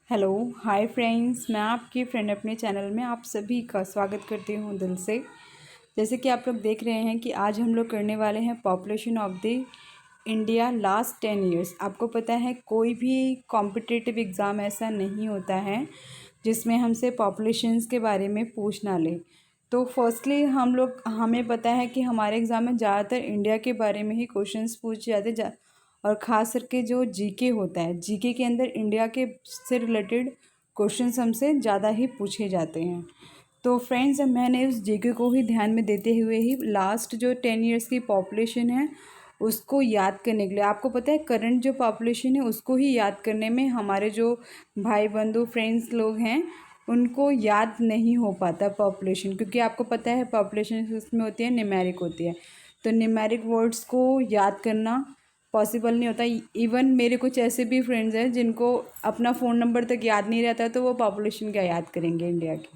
Hello hi friends, मैं आपकी friend अपने चैनल में आप सभी का स्वागत करती हूँ दिल से। जैसे कि आप लोग देख रहे हैं कि आज हम लोग करने वाले हैं population of the India last 10 years. आपको पता है कोई भी कॉम्पिटिटिव एग्ज़ाम ऐसा नहीं होता है जिसमें हमसे पॉपुलेशंस के बारे में पूछ ना ले। तो फर्स्टली हमें पता है कि हमारे एग्ज़ाम में ज़्यादातर इंडिया के बारे में ही क्वेश्चंस पूछे जाते और ख़ास करके जो जीके होता है, जीके के अंदर इंडिया के से रिलेटेड क्वेश्चंस हमसे ज़्यादा ही पूछे जाते हैं। तो फ्रेंड्स, मैंने उस जीके को ही ध्यान में देते हुए ही लास्ट जो 10 इयर्स की पॉपुलेशन है उसको याद करने के लिए, आपको पता है करंट जो पॉपुलेशन है उसको ही याद करने में हमारे जो भाई बंधु फ्रेंड्स लोग हैं उनको याद नहीं हो पाता पॉपुलेशन, क्योंकि आपको पता है पॉपुलेशन उसमें होती है न्यूमेरिक होती है। तो न्यूमेरिक वर्ड्स को याद करना पॉसिबल नहीं होता। इवन मेरे कुछ ऐसे भी फ्रेंड्स हैं जिनको अपना फ़ोन नंबर तक याद नहीं रहता, तो वो पॉपुलेशन क्या याद करेंगे इंडिया की।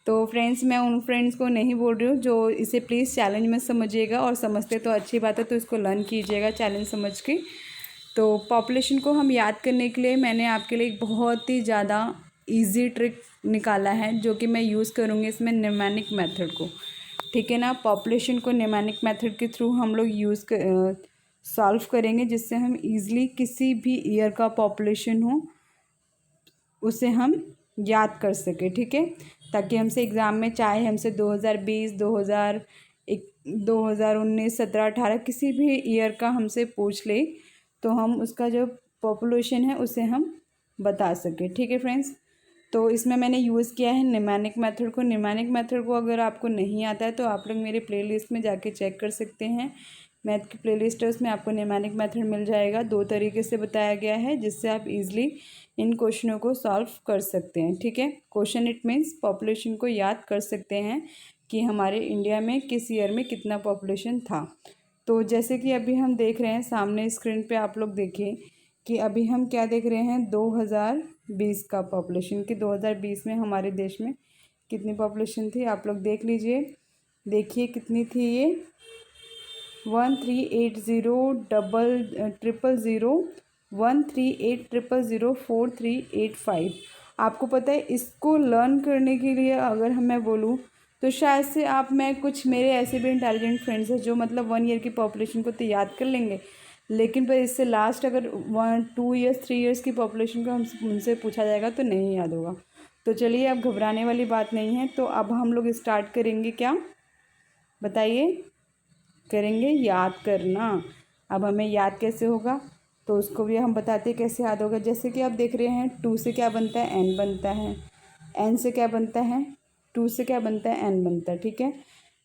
तो फ्रेंड्स, मैं उन फ्रेंड्स को नहीं बोल रही हूँ जो इसे प्लीज़ चैलेंज में समझिएगा, और समझते तो अच्छी बात है तो इसको लर्न कीजिएगा चैलेंज समझ के। तो पॉपुलेशन को हम याद करने के लिए मैंने आपके लिए एक बहुत ही ज़्यादा ईजी ट्रिक निकाला है जो कि मैं यूज़ करूँगी इसमें न्यूमेरिक मेथड को। ठीक है ना, पॉपुलेशन को न्यूमेरिक मेथड के थ्रू हम लोग सॉल्व करेंगे, जिससे हम इजीली किसी भी ईयर का पॉपुलेशन हो उसे हम याद कर सके। ठीक है, ताकि हमसे एग्ज़ाम में चाहे हमसे 2020, 2019, 17, 18 किसी भी ईयर का हमसे पूछ ले तो हम उसका जो पॉपुलेशन है उसे हम बता सके। ठीक है फ्रेंड्स, तो इसमें मैंने यूज़ किया है न्यूमेरिक मेथड को। न्यूमेरिक मेथड को अगर आपको नहीं आता है तो आप लोग मेरे प्लेलिस्ट में जाके चेक कर सकते हैं। मैथ की प्लेलिस्ट है, उसमें आपको न्यूमेरिक मेथड मिल जाएगा। 2 तरीके से बताया गया है जिससे आप इजीली इन क्वेश्चनों को सॉल्व कर सकते हैं। ठीक है, क्वेश्चन इट मीन्स पॉपुलेशन को याद कर सकते हैं कि हमारे इंडिया में किस ईयर में कितना पॉपुलेशन था। तो जैसे कि अभी हम देख रहे हैं सामने स्क्रीन पे, आप लोग देखिए कि अभी हम क्या देख रहे हैं 2020 का पॉपुलेशन, कि 2020 में हमारे देश में कितनी पॉपुलेशन थी। आप लोग देख लीजिए, देखिए कितनी थी ये 138000001380004385। आपको पता है इसको लर्न करने के लिए अगर मैं बोलूँ तो शायद से मैं कुछ मेरे ऐसे भी इंटेलिजेंट फ्रेंड्स हैं जो मतलब 1 ईयर की पॉपुलेशन को तो याद कर लेंगे, लेकिन पर इससे लास्ट अगर 1, 2 इयर्स 3 इयर्स की पॉपुलेशन को हमसे उनसे पूछा जाएगा तो नहीं याद होगा। तो चलिए, अब घबराने वाली बात नहीं है। तो अब हम लोग स्टार्ट करेंगे, क्या बताइए, करेंगे याद करना। अब हमें याद कैसे होगा तो उसको भी हम बताते हैं कैसे याद होगा। जैसे कि आप देख रहे हैं 2 से क्या बनता है, n बनता है। n से क्या बनता है, 2 से क्या बनता है, n बनता है। ठीक है,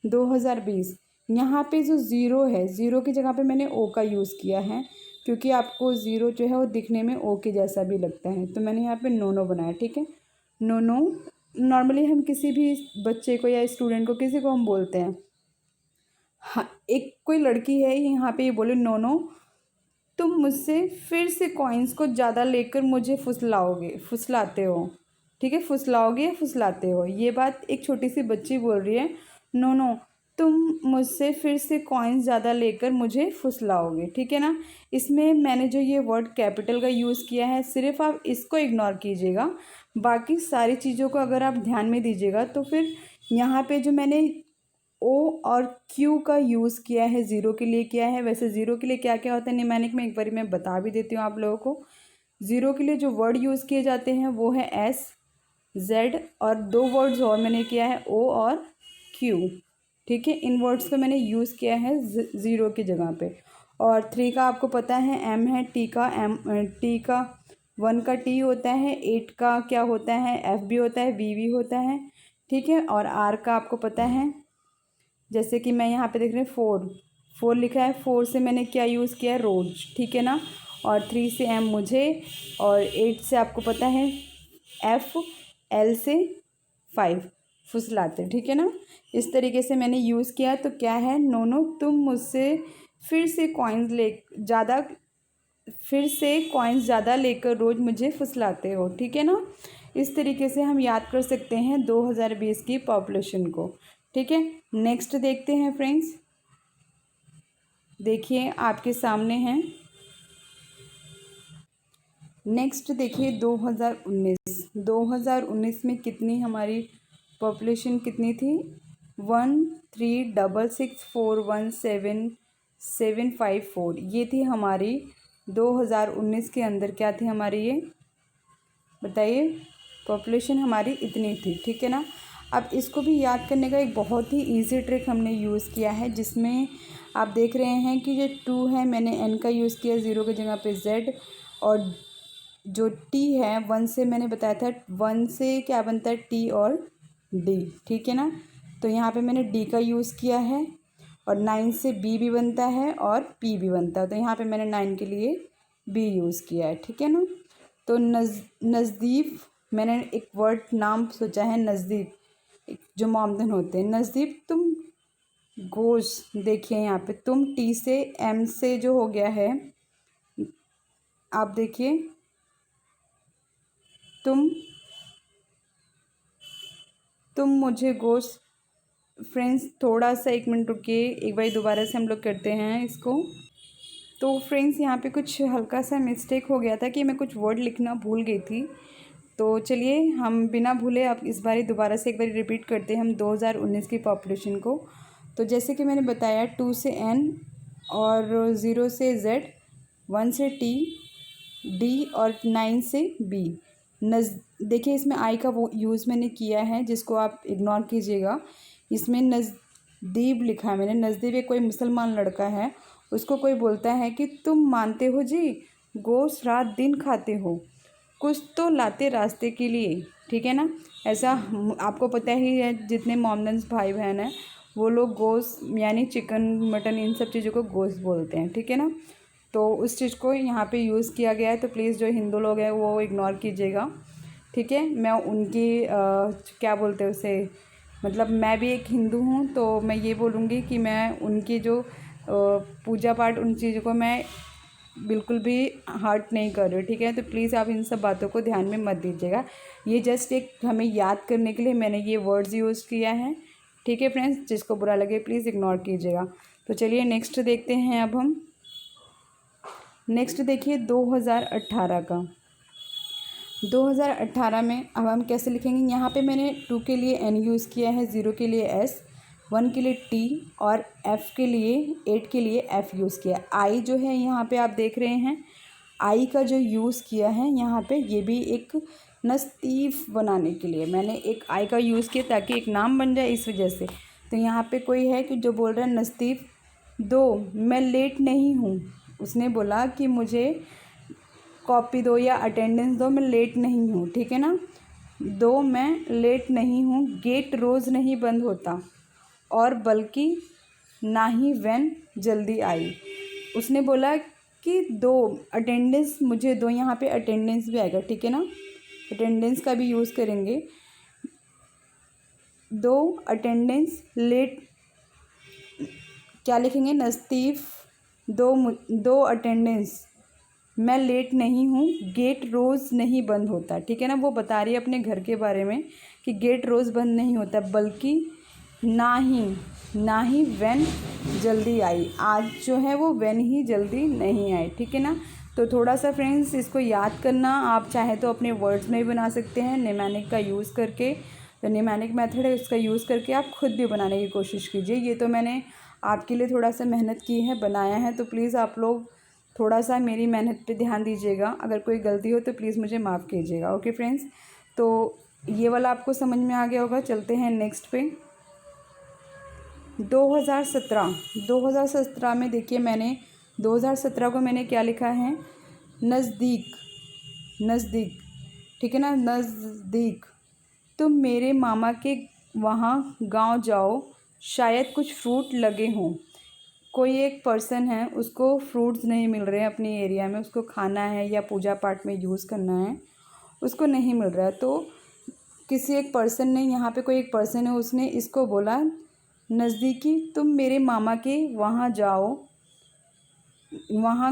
2020 यहाँ पे जो ज़ीरो है, ज़ीरो की जगह पे मैंने o का यूज़ किया है, क्योंकि आपको ज़ीरो जो है वो दिखने में o के जैसा भी लगता है। तो मैंने यहाँ पे नो बनाया। ठीक है, नो नॉर्मली हम किसी भी बच्चे को या स्टूडेंट को, किसी को हम बोलते हैं, हाँ, एक कोई लड़की है यहाँ पे ये बोले नो तुम मुझसे फिर से कॉइन्स को ज़्यादा लेकर मुझे फुसलाते हो। ठीक है, फुसलाओगे या फुसलाते हो, ये बात एक छोटी सी बच्ची बोल रही है। नो तुम मुझसे फिर से कॉइन्स ज़्यादा लेकर मुझे फुसलाओगे। ठीक है ना, इसमें मैंने जो ये वर्ड कैपिटल का यूज़ किया है, सिर्फ आप इसको इग्नोर कीजिएगा, बाकी सारी चीज़ों को अगर आप ध्यान में दीजिएगा तो फिर यहाँ पे जो मैंने ओ और क्यू का यूज़ किया है ज़ीरो के लिए किया है। वैसे ज़ीरो के लिए क्या क्या होता है निमैनिक में एक बार मैं बता भी देती हूँ आप लोगों को। ज़ीरो के लिए जो वर्ड यूज़ किए जाते हैं वो है एस, जेड, और 2 वर्ड्स और मैंने किया है ओ और क्यू। ठीक है, इन वर्ड्स को मैंने यूज़ किया है ज़ीरो की जगह पे। और 3 का आपको पता है एम है, टी का 1 का टी होता है, 8 का क्या होता है, एफ भी होता है, वी भी होता है। ठीक है, और आर का आपको पता है, जैसे कि मैं यहाँ पे देख रहे हैं 4 लिखा है, 4 से मैंने क्या यूज़ किया है, रोज। ठीक है ना, और 3 से एम मुझे, और 8 से आपको पता है एफ, एल से 5 फुसलाते। ठीक है ना, इस तरीके से मैंने यूज़ किया। तो क्या है, नो तुम मुझसे फिर से कॉइन्स ज़्यादा लेकर रोज़ मुझे फुसलाते हो। ठीक है ना, इस तरीके से हम याद कर सकते हैं 2020 की पॉपुलेशन को। ठीक है, नेक्स्ट देखते हैं फ्रेंड्स। देखिए आपके सामने हैं नेक्स्ट देखिए 2019 में कितनी हमारी पॉपुलेशन कितनी थी, 1366417754, ये थी हमारी 2019 के अंदर। क्या थी हमारी ये, बताइए, पॉपुलेशन हमारी इतनी थी, ठीक है ना। अब इसको भी याद करने का एक बहुत ही इजी ट्रिक हमने यूज़ किया है, जिसमें आप देख रहे हैं कि जो 2 है मैंने n का यूज़ किया, 0 की जगह पे z, और जो t है 1 से मैंने बताया था 1 से क्या बनता है t और d, ठीक है ना। तो यहाँ पे मैंने d का यूज़ किया है, और 9 से b भी बनता है और p भी बनता है, तो यहाँ पे मैंने 9 के लिए b यूज़ किया है, ठीक है ना। तो नज़दीक मैंने एक वर्ड नाम सोचा है, नज़दीक, जो मोमदन होते हैं, नज़दीक तुम गोश, देखिए यहाँ पे तुम टी से एम से जो हो गया है, आप देखिए तुम मुझे गोश। फ्रेंड्स थोड़ा सा 1 मिनट रुकिए, एक बार दोबारा से हम लोग करते हैं इसको। तो फ्रेंड्स यहाँ पे कुछ हल्का सा मिस्टेक हो गया था कि मैं कुछ वर्ड लिखना भूल गई थी। तो चलिए हम बिना भूले अब इस बारी दोबारा से एक बार रिपीट करते हैं हम 2019 की पॉपुलेशन को। तो जैसे कि मैंने बताया 2 से n और 0 से z, 1 से t, d और 9 से b। देखिए इसमें आई का वो यूज़ मैंने किया है, जिसको आप इग्नोर कीजिएगा। इसमें नज़दीब लिखा है मैंने, नज़दीब एक कोई मुसलमान लड़का है, उसको कोई बोलता है कि तुम मानते हो जी, गोश्त रात दिन खाते हो, कुछ तो लाते रास्ते के लिए, ठीक है ना। ऐसा आपको पता ही है, जितने मोमडन्स भाई बहन हैं वो लोग गोश्त यानी चिकन मटन इन सब चीज़ों को गोश्त बोलते हैं, ठीक है ना। तो उस चीज़ को यहाँ पे यूज़ किया गया है, तो प्लीज़ जो हिंदू लोग हैं वो इग्नोर कीजिएगा, ठीक है। मैं उनकी क्या बोलते हैं उसे, मतलब मैं भी एक हिंदू हूँ, तो मैं ये बोलूँगी कि मैं उनकी जो पूजा पाठ उन चीज़ों को मैं बिल्कुल भी हर्ट नहीं कर रही, ठीक है। तो प्लीज़ आप इन सब बातों को ध्यान में मत दीजिएगा, ये जस्ट एक हमें याद करने के लिए मैंने ये वर्ड्स यूज़ किया है, ठीक है फ्रेंड्स। जिसको बुरा लगे प्लीज़ इग्नोर कीजिएगा। तो चलिए नेक्स्ट देखते हैं अब हम। नेक्स्ट देखिए 2018 का। 2018 में अब हम कैसे लिखेंगे, यहाँ पे मैंने 2 के लिए n यूज़ किया है, 0 के लिए s, 1 के लिए t और f के लिए 8 के लिए f यूज़ किया। i जो है यहाँ पे आप देख रहे हैं, i का जो यूज़ किया है यहाँ पे, ये भी एक नस्तीफ़ बनाने के लिए मैंने एक i का यूज़ किया, ताकि एक नाम बन जाए इस वजह से। तो यहाँ पे कोई है कि जो बोल रहा है नस्तीफ़ दो, मैं लेट नहीं हूँ, उसने बोला कि मुझे कॉपी दो या अटेंडेंस दो, मैं लेट नहीं हूँ, ठीक है ना। दो, मैं लेट नहीं हूँ, गेट रोज़ नहीं बंद होता, और बल्कि ना ही वैन जल्दी आई। उसने बोला कि दो अटेंडेंस मुझे दो, यहाँ पे अटेंडेंस भी आएगा, ठीक है ना, अटेंडेंस का भी यूज़ करेंगे। दो अटेंडेंस लेट, क्या लिखेंगे, नस्तीफ़ दो अटेंडेंस, मैं लेट नहीं हूँ, गेट रोज़ नहीं बंद होता, ठीक है ना। वो बता रही है अपने घर के बारे में कि गेट रोज़ बंद नहीं होता, बल्कि ना ही वैन जल्दी आई, आज जो है वो वैन ही जल्दी नहीं आई, ठीक है ना। तो थोड़ा सा फ्रेंड्स इसको याद करना, आप चाहे तो अपने वर्ड्स में भी बना सकते हैं निमैनिक का यूज़ करके, तो निमैनिक मेथड है उसका यूज़ करके आप खुद भी बनाने की कोशिश कीजिए। ये तो मैंने आपके लिए थोड़ा सा मेहनत की है, बनाया है, तो प्लीज़ आप लोग थोड़ा सा मेरी मेहनत पे ध्यान दीजिएगा। अगर कोई गलती हो तो प्लीज़ मुझे माफ़ कीजिएगा, ओके फ्रेंड्स। तो ये वाला आपको समझ में आ गया होगा। चलते हैं नेक्स्ट पे। 2017 में देखिए मैंने 2017 को मैंने क्या लिखा है, नज़दीक, ठीक है ना, नज़दीक तुम मेरे मामा के वहाँ गांव जाओ, शायद कुछ फ्रूट लगे हों। कोई एक पर्सन है, उसको फ्रूट्स नहीं मिल रहे हैं अपनी एरिया में, उसको खाना है या पूजा पाठ में यूज़ करना है, उसको नहीं मिल रहा है। तो किसी एक पर्सन ने, यहाँ पे कोई एक पर्सन है, उसने इसको बोला, नज़दीकी तुम मेरे मामा के वहाँ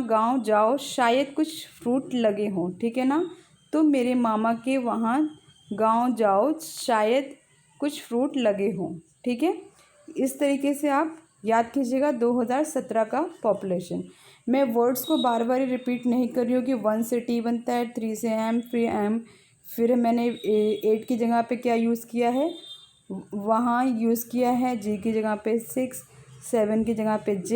गांव जाओ, शायद कुछ फ्रूट लगे हों, ठीक है ना। तुम मेरे मामा के वहाँ गांव जाओ, शायद कुछ फ्रूट लगे हों, ठीक है। इस तरीके से आप याद कीजिएगा 2017 का पॉपुलेशन। मैं वर्ड्स को बार बार रिपीट नहीं कर रही हूँ कि 1 से T बनता है, 3 से M, फिर M, फिर मैंने 8 की जगह पे क्या यूज़ किया है, वहाँ यूज़ किया है G की जगह पे 6, 7 की जगह पे J,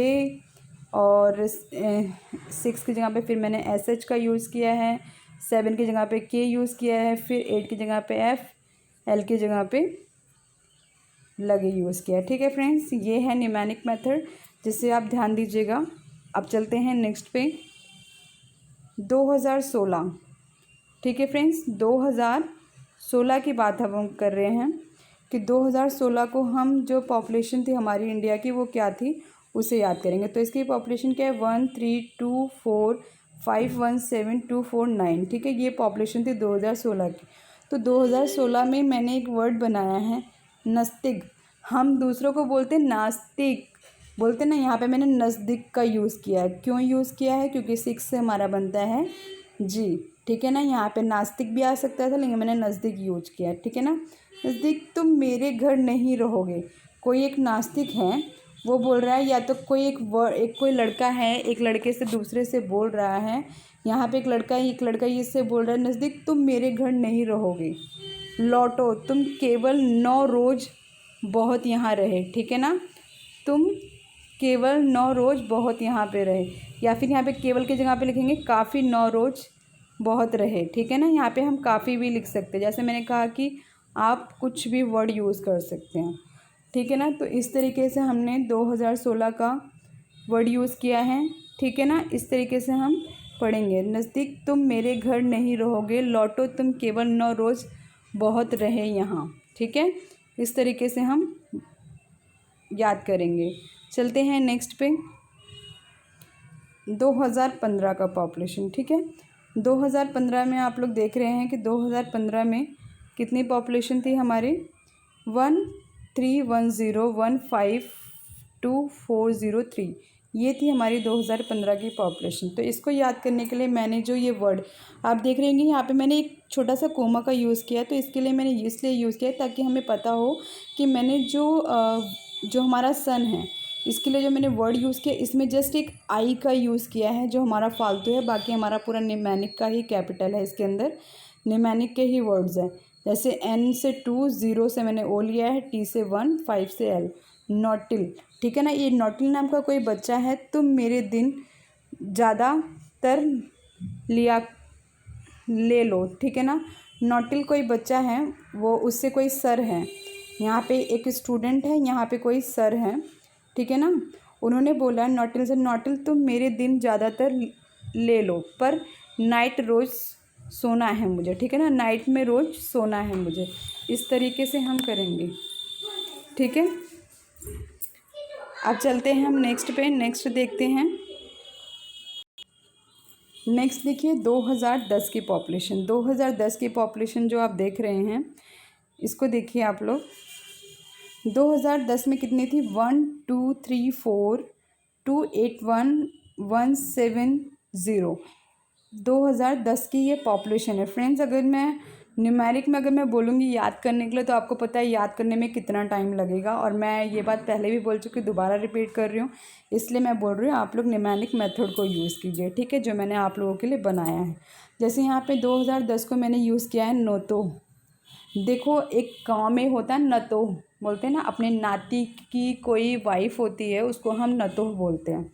और 6 की जगह पे फिर मैंने SH का यूज़ किया है, 7 की जगह पे K यूज़ किया है, फिर 8 की जगह पे F, L की जगह पे लगे यूज़ किया है। ठीक है फ्रेंड्स, ये है न्यूमेरिक मेथड जिसे आप ध्यान दीजिएगा। अब चलते हैं नेक्स्ट पे 2016। ठीक है फ्रेंड्स, 2016 की बात हम कर रहे हैं कि 2016 को हम जो पॉपुलेशन थी हमारी इंडिया की वो क्या थी उसे याद करेंगे। तो इसकी पॉपुलेशन क्या है 1324517249। ठीक है, ये पॉपुलेशन थी 2016 की। तो 2016 में मैंने एक वर्ड बनाया है नस्तिक। हम दूसरों को बोलते हैं नास्तिक बोलते ना, यहाँ पे मैंने नज़दीक का यूज़ किया है। क्यों यूज़ किया है? क्योंकि 6 से हमारा बनता है जी। ठीक है ना, यहाँ पे नास्तिक भी आ सकता था लेकिन मैंने नज़दीक यूज किया है। ठीक है ना, नज़दीक तुम मेरे घर नहीं रहोगे। कोई एक नास्तिक है, वो बोल रहा है, या तो कोई कोई लड़का है एक लड़के से दूसरे से बोल रहा है, यहाँ पे एक लड़का इससे बोल रहा है नज़दीक तुम मेरे घर नहीं रहोगे, लौटो तुम केवल 9 रोज़ बहुत यहाँ रहे। ठीक है ना, तुम केवल 9 रोज़ बहुत यहाँ पे रहे, या फिर यहाँ पे केवल की जगह पे लिखेंगे काफ़ी 9 रोज़ बहुत रहे। ठीक है ना, यहाँ पे हम काफ़ी भी लिख सकते हैं, जैसे मैंने कहा कि आप कुछ भी वर्ड यूज़ कर सकते हैं। ठीक है ना, तो इस तरीके से हमने 2016 का वर्ड यूज़ किया है। ठीक है ना, इस तरीके से हम पढ़ेंगे, नज़दीक तुम मेरे घर नहीं रहोगे, लौटो तुम केवल 9 रोज़ बहुत रहे यहाँ। ठीक है, इस तरीके से हम याद करेंगे। चलते हैं नेक्स्ट पे 2015 का पॉपुलेशन। ठीक है, 2015 में आप लोग देख रहे हैं कि 2015 में कितनी पॉपुलेशन थी हमारी 1310152 ये थी हमारी 2015 की पॉपुलेशन। तो इसको याद करने के लिए मैंने जो ये वर्ड आप देख रहे हैं यहाँ पे मैंने एक छोटा सा कोमा का यूज़ किया। तो इसके लिए मैंने इसलिए यूज़ किया ताकि हमें पता हो कि मैंने जो हमारा सन है इसके लिए जो मैंने वर्ड यूज़ किया इसमें जस्ट एक आई का यूज़ किया है जो हमारा फालतू है, बाकी हमारा पूरा निमैनिक का ही कैपिटल है, इसके अंदर निमैनिक के ही वर्ड्स हैं। जैसे N से 2, 0 से मैंने O लिया है, T से 1, 5 से L, नोटिल। ठीक है ना, ये नोटिल नाम का कोई बच्चा है, तुम मेरे दिन ज़्यादातर ले लो। ठीक है ना, नोटिल कोई बच्चा है, वो उससे कोई सर है, यहाँ पे एक स्टूडेंट है, यहाँ पे कोई सर है। ठीक है ना, उन्होंने बोला नोटिल से, नोटिल तुम मेरे दिन ज़्यादातर ले लो पर नाइट रोज़ सोना है मुझे। ठीक है ना, नाइट में रोज़ सोना है मुझे। इस तरीके से हम करेंगे। ठीक है, अब चलते हैं हम नेक्स्ट पे। नेक्स्ट देखते हैं, नेक्स्ट देखिए 2010 की पॉपुलेशन। 2010 की पॉपुलेशन जो आप देख रहे हैं इसको देखिए आप लोग। 2010 में कितनी थी 123428117 2010 की ये पॉपुलेशन है। फ्रेंड्स, अगर मैं न्यूमेरिक में अगर मैं बोलूँगी याद करने के लिए तो आपको पता है याद करने में कितना टाइम लगेगा, और मैं ये बात पहले भी बोल चुकी, दोबारा रिपीट कर रही हूँ, इसलिए मैं बोल रही हूँ आप लोग न्यूमेरिक मेथड को यूज़ कीजिए। ठीक है, जो मैंने आप लोगों के लिए बनाया है। जैसे यहाँ पे 2010 को मैंने यूज़ किया है नोतो। देखो, एक गाँव में होता है नतो बोलते हैं ना, अपने नाती की कोई वाइफ होती है उसको हम नतोह बोलते हैं।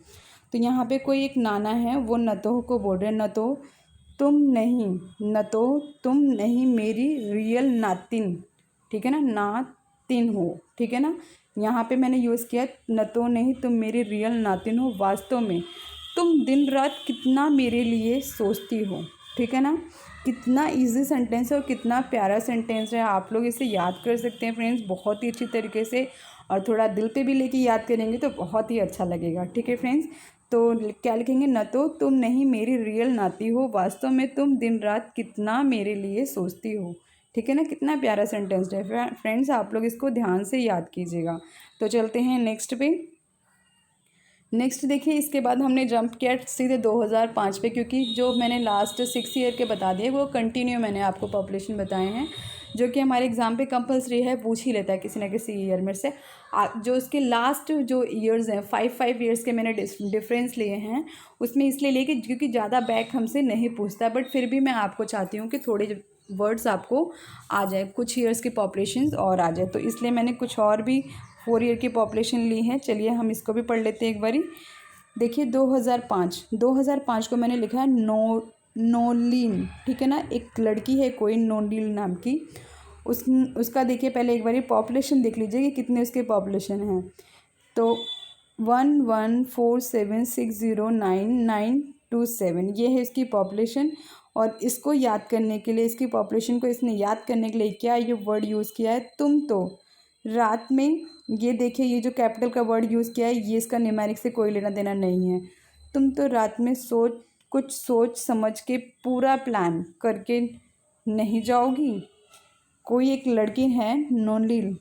तो यहाँ पे कोई एक नाना है, वो नतोह को बोल रहे हैं, नतोह तुम नहीं मेरी रियल नातिन। ठीक है ना, नातिन हो। ठीक है ना, यहाँ पे मैंने यूज़ किया नतोह नहीं तुम मेरी रियल नातिन हो, वास्तव में तुम दिन रात कितना मेरे लिए सोचती हो। ठीक है ना, कितना इजी सेंटेंस है और कितना प्यारा सेंटेंस है, आप लोग इसे याद कर सकते हैं फ्रेंड्स बहुत ही अच्छी तरीके से, और थोड़ा दिल पे भी लेके याद करेंगे तो बहुत ही अच्छा लगेगा। ठीक है फ्रेंड्स, तो क्या लिखेंगे, न तो तुम नहीं मेरी रियल नाती हो, वास्तव में तुम दिन रात कितना मेरे लिए सोचती हो। ठीक है ना, कितना प्यारा सेंटेंस है फ्रेंड्स, आप लोग इसको ध्यान से याद कीजिएगा। तो चलते हैं नेक्स्ट पे। नेक्स्ट देखिए, इसके बाद हमने जंप किया सीधे 2005 पे, क्योंकि जो मैंने लास्ट 6 ईयर के बता दिए वो कंटिन्यू मैंने आपको पॉपुलेशन बताए हैं। जो कि हमारे एग्ज़ाम पे कंपलसरी है, पूछ ही लेता है किसी न किसी ईयर में से। जो उसके लास्ट जो ईयर्स हैं 5 ईयर्स के मैंने डिफरेंस लिए हैं, उसमें इसलिए लिए कि क्योंकि ज़्यादा बैक हमसे नहीं पूछता, बट फिर भी मैं आपको चाहती हूँ कि थोड़े वर्ड्स आपको आ जाए, कुछ ईयर्स की पॉपुलेशन और आ जाए, तो इसलिए मैंने कुछ और भी 4 ईयर की पॉपुलेशन ली है। चलिए हम इसको भी पढ़ लेते हैं एक बारी। देखिए 2005 को मैंने लिखा है नोलिन, ठीक है ना। एक लड़की है कोई नोलिन नाम की, उसका देखिए पहले एक बारी पॉपुलेशन देख लीजिए कि कितने उसके पॉपुलेशन हैं। तो 1146060997 ये है इसकी पॉपुलेशन। और इसको याद करने के लिए, इसकी पॉपुलेशन को इसने याद करने के लिए क्या ये वर्ड यूज़ किया है, तुम तो रात में। ये देखिए ये जो कैपिटल का वर्ड यूज़ किया है, ये इसका न्यूमेरिक से कोई लेना देना नहीं है। तुम तो रात में कुछ सोच समझ के पूरा प्लान करके नहीं जाओगी। कोई एक लड़की है नोलिन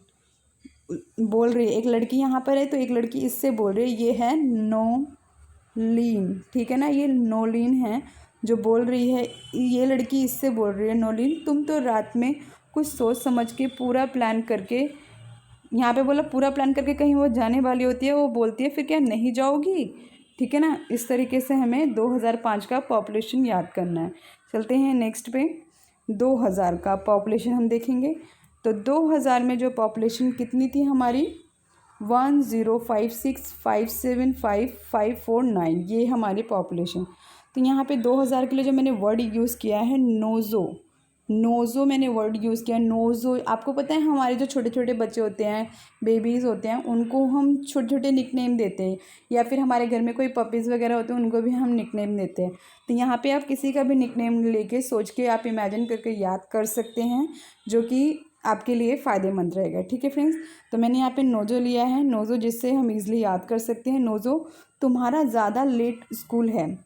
बोल रही है, एक लड़की यहाँ पर है तो एक लड़की इससे बोल रही है, ये है नोलिन, ठीक है ना। ये नोलिन है जो बोल रही है, ये लड़की इससे बोल रही है नोलिन तुम तो रात में कुछ सोच समझ के पूरा प्लान करके, यहाँ पे बोला पूरा प्लान करके कहीं वो जाने वाली होती है, वो बोलती है फिर क्या नहीं जाओगी, ठीक है ना। इस तरीके से हमें 2005 का पॉपुलेशन याद करना है। चलते हैं नेक्स्ट पे, 2000 का पॉपुलेशन हम देखेंगे। तो 2000 में जो पॉपुलेशन कितनी थी हमारी, 10565754549, ये हमारी पॉपुलेशन। तो यहाँ पे 2000 के लिए जो मैंने वर्ड यूज़ किया है नोज़ो मैंने वर्ड यूज़ किया। नोज़ो आपको पता है हमारे जो छोटे छोटे बच्चे होते हैं, बेबीज़ होते हैं, उनको हम छोटे छोटे निकनेम देते हैं, या फिर हमारे घर में कोई पपीज़ वगैरह होते हैं उनको भी हम निकनेम देते हैं। तो यहाँ पे आप किसी का भी निकनेम लेके सोच के आप इमेजिन करके याद कर सकते हैं, जो कि आपके लिए फ़ायदेमंद रहेगा, ठीक है फ्रेंड्स। तो मैंने यहाँ पे नोज़ो लिया है, नोज़ो जिससे हम इजीली याद कर सकते हैं। नोज़ो तुम्हारा ज़्यादा लेट स्कूल है।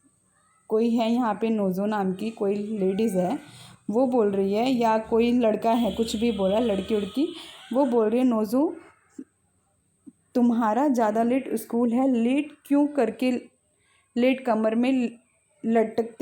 कोई है यहाँ पे नोज़ो नाम की कोई लेडीज़ है, वो बोल रही है, या कोई लड़का है कुछ भी बोला, लड़की उड़की, वो बोल रही है नोज़ो तुम्हारा ज़्यादा लेट स्कूल है, लेट क्यों करके लेट कमर में लटक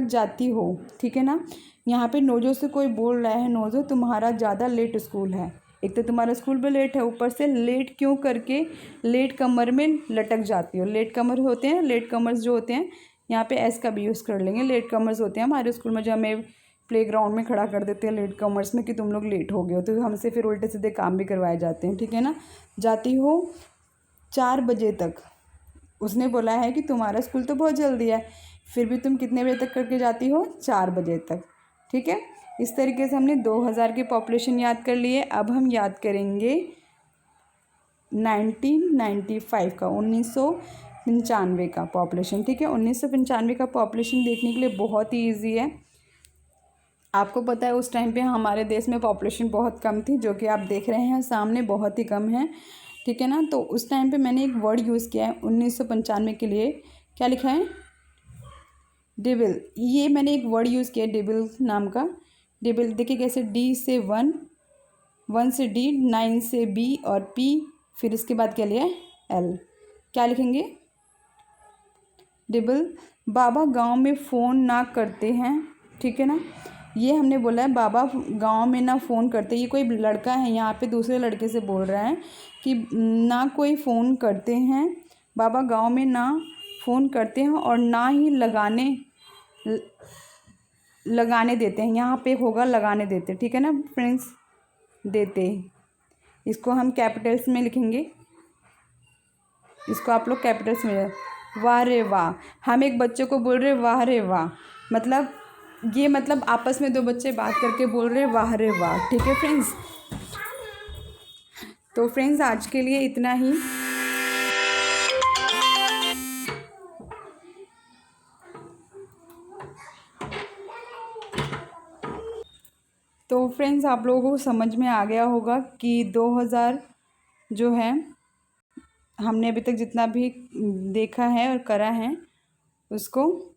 जाती हो, ठीक है ना। यहाँ पे नोज़ो से कोई बोल रहा है नोज़ो तुम्हारा ज़्यादा लेट स्कूल है, एक तो तुम्हारा स्कूल भी लेट है, ऊपर से लेट क्यों करके लेट कमर में लटक जाती हो। लेट कमर होते हैं, लेट कमर्स जो होते हैं, यहाँ पे एस का भी यूज़ कर लेंगे। लेट कमर्स होते हैं हमारे स्कूल में, जो हमें प्लेग्राउंड में खड़ा कर देते हैं लेट कमर्स में कि तुम लोग लेट हो गए हो, तो हमसे फिर उल्टे सीधे काम भी करवाए जाते हैं, ठीक है ना। जाती हो 4 बजे तक, उसने बोला है कि तुम्हारा स्कूल तो बहुत जल्दी है, फिर भी तुम कितने बजे तक करके जाती हो, 4 बजे तक, ठीक है। इस तरीके से हमने 2000 की पॉपुलेशन याद कर लिए। अब हम याद करेंगे 1995 का, 1995 का पॉपुलेशन, ठीक है। 1995 का पॉपुलेशन देखने के लिए बहुत ही ईजी है। आपको पता है उस टाइम पे हमारे देश में पॉपुलेशन बहुत कम थी, जो कि आप देख रहे हैं सामने बहुत ही कम है, ठीक है ना। तो उस टाइम पे मैंने एक वर्ड यूज़ किया है 1995 के लिए, क्या लिखा है, डेबिल। ये मैंने एक वर्ड यूज़ किया है डेबिल नाम का। डेबिल देखिए कैसे, डी से 1, 1 से डी, 9 से बी और पी, फिर इसके बाद क्या लिया है एल, क्या लिखेंगे, डेबिल। बाबा गांव में फ़ोन ना करते हैं, ठीक है ना। ये हमने बोला है बाबा गांव में ना फ़ोन करते। ये कोई लड़का है यहाँ पे दूसरे लड़के से बोल रहा है कि ना कोई फ़ोन करते हैं, बाबा गांव में ना फ़ोन करते हैं और ना ही लगाने देते हैं। यहाँ पे होगा लगाने देते, ठीक है ना फ्रेंड्स, देते। इसको हम कैपिटल्स में लिखेंगे, इसको आप लोग कैपिटल्स में, वाह रे वाह। हम एक बच्चे को बोल रहे वाह रे वाह, मतलब ये मतलब आपस में दो बच्चे बात करके बोल रहे वाह रे वाह, ठीक है फ्रेंड्स। तो फ्रेंड्स आज के लिए इतना ही। तो फ्रेंड्स आप लोगों को समझ में आ गया होगा कि 2000 जो है हमने अभी तक जितना भी देखा है और करा है उसको